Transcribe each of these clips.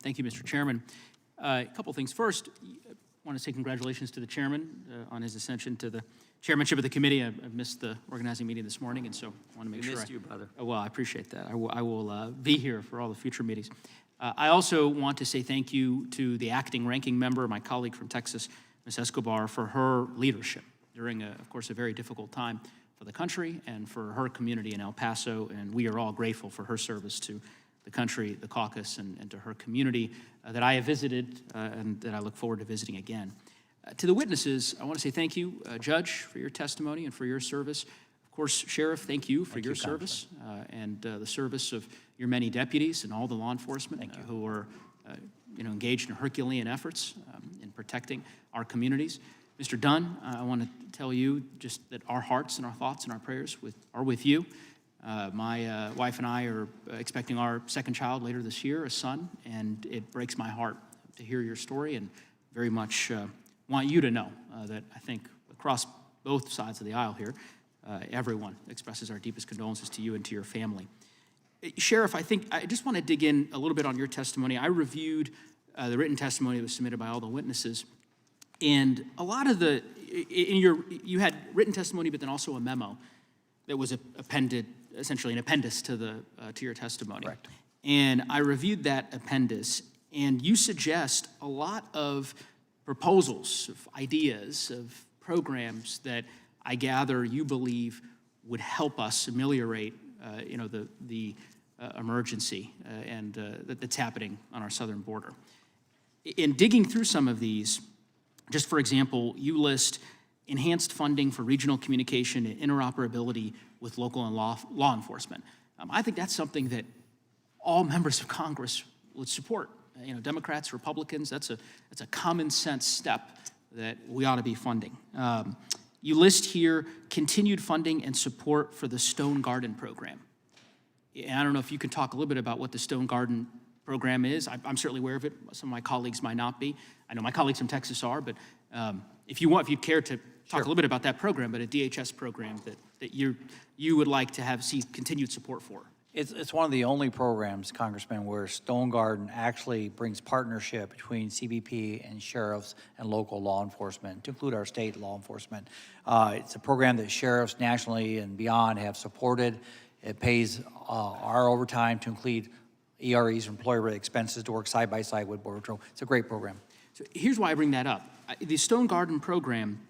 Thank you, Mr. Chairman. A couple things. First, I want to say congratulations to the chairman on his ascension to the chairmanship of the committee. I missed the organizing meeting this morning, and so I want to make sure. Missed you, brother. Well, I appreciate that. I will be here for all the future meetings. I also want to say thank you to the acting ranking member, my colleague from Texas, Ms. Escobar, for her leadership during, of course, a very difficult time for the country and for her community in El Paso, and we are all grateful for her service to the country, the caucus, and to her community that I have visited and that I look forward to visiting again. To the witnesses, I want to say thank you, Judge, for your testimony and for your service. Of course, Sheriff, thank you for your service and the service of your many deputies and all the law enforcement who are engaged in Herculean efforts in protecting our communities. Mr. Dunn, I want to tell you just that our hearts and our thoughts and our prayers are with you. My wife and I are expecting our second child later this year, a son, and it breaks my heart to hear your story, and very much want you to know that I think across both sides of the aisle here, everyone expresses our deepest condolences to you and to your family. Sheriff, I just want to dig in a little bit on your testimony. I reviewed the written testimony that was submitted by all the witnesses, and a lot of you had written testimony, but then also a memo that was appended, essentially an appendice to your testimony. Correct. And I reviewed that appendice, and you suggest a lot of proposals, of ideas, of programs that I gather you believe would help us ameliorate, the emergency that's happening on our southern border. In digging through some of these, just for example, you list enhanced funding for regional communication and interoperability with local and law enforcement. I think that's something that all members of Congress would support. Democrats, Republicans, that's a common sense step that we ought to be funding. You list here continued funding and support for the Stone Garden program. And I don't know if you can talk a little bit about what the Stone Garden program is. I'm certainly aware of it. Some of my colleagues might not be. I know my colleagues from Texas are, but if you care to talk a little bit about that program, but a DHS program that you would like to see continued support for. It's one of the only programs, Congressman, where Stone Garden actually brings partnership between CBP and sheriffs and local law enforcement, to include our state law enforcement. It's a program that sheriffs nationally and beyond have supported. It pays our overtime to include EREs, employer expenses, to work side by side with Border Patrol. It's a great program. So here's why I bring that up. The Stone Garden program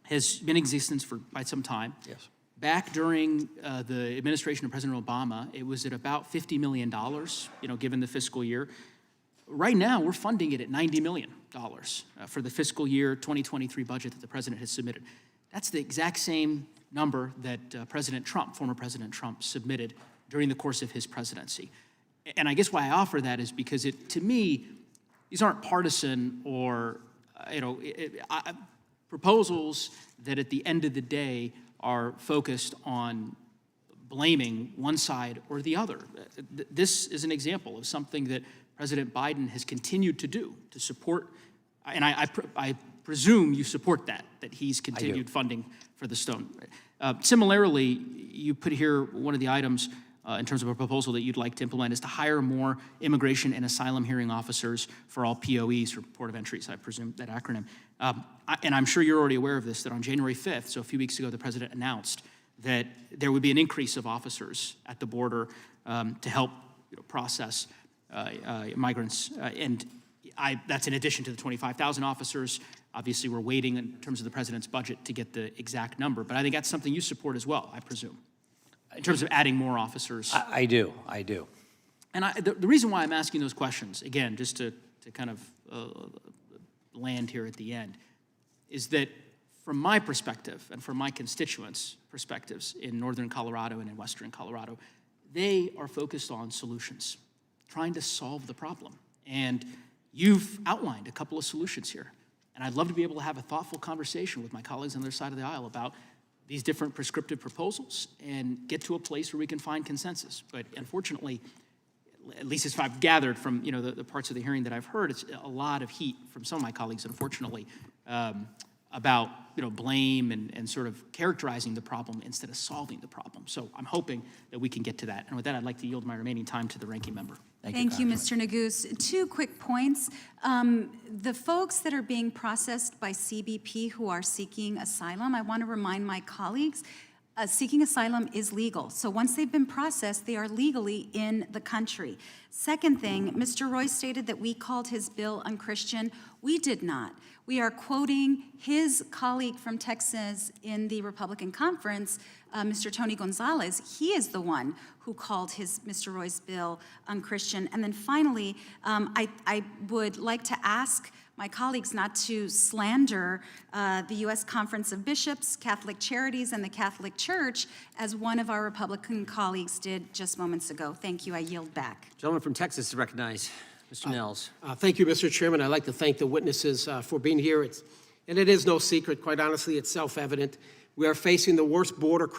has been in existence for quite some time. Yes. Back during the administration of President Obama, it was at about $50 million, given the fiscal year. Right now, we're funding it at $90 million for the fiscal year 2023 budget that the president has submitted. That's the exact same number that former President Trump, submitted during the course of his presidency. And I guess why I offer that is because to me, these aren't partisan or, proposals that at the end of the day are focused on blaming one side or the other. This is an example of something that President Biden has continued to do to support, and I presume you support that he's continued funding for the Stone. Similarly, you put here one of the items in terms of a proposal that you'd like to implement is to hire more immigration and asylum hearing officers for all POEs, or Port of Entries, I presume that acronym. And I'm sure you're already aware of this, that on January 5th, so a few weeks ago, the president announced that there would be an increase of officers at the border to help process migrants. And that's in addition to the 25,000 officers. Obviously, we're waiting in terms of the president's budget to get the exact number, but I think that's something you support as well, I presume, in terms of adding more officers. I do. And the reason why I'm asking those questions, again, just to kind of land here at the end, is that from my perspective and from my constituents' perspectives in northern Colorado and in western Colorado, they are focused on solutions, trying to solve the problem. And you've outlined a couple of solutions here. And I'd love to be able to have a thoughtful conversation with my colleagues on the other side of the aisle about these different prescriptive proposals and get to a place where we can find consensus. But unfortunately, at least as I've gathered from the parts of the hearing that I've heard, it's a lot of heat from some of my colleagues, unfortunately, about blame and sort of characterizing the problem instead of solving the problem. So I'm hoping that we can get to that. And with that, I'd like to yield my remaining time to the ranking member. Thank you, Mr. Neguse. 2 quick points. The folks that are being processed by CBP who are seeking asylum, I want to remind my colleagues, seeking asylum is legal. So once they've been processed, they are legally in the country. Second thing, Mr. Roy stated that we called his bill unchristian. We did not. We are quoting his colleague from Texas in the Republican conference, Mr. Tony Gonzalez. He is the one who called Mr. Roy's bill unchristian. And then finally, I would like to ask my colleagues not to slander the U.S. Conference of Bishops, Catholic Charities, and the Catholic Church, as one of our Republican colleagues did just moments ago. Thank you. I yield back. Gentleman from Texas is recognized. Mr. Nels. Thank you, Mr. Chairman. I'd like to thank the witnesses for being here. And it is no secret, quite honestly, it's self-evident. We are facing the worst border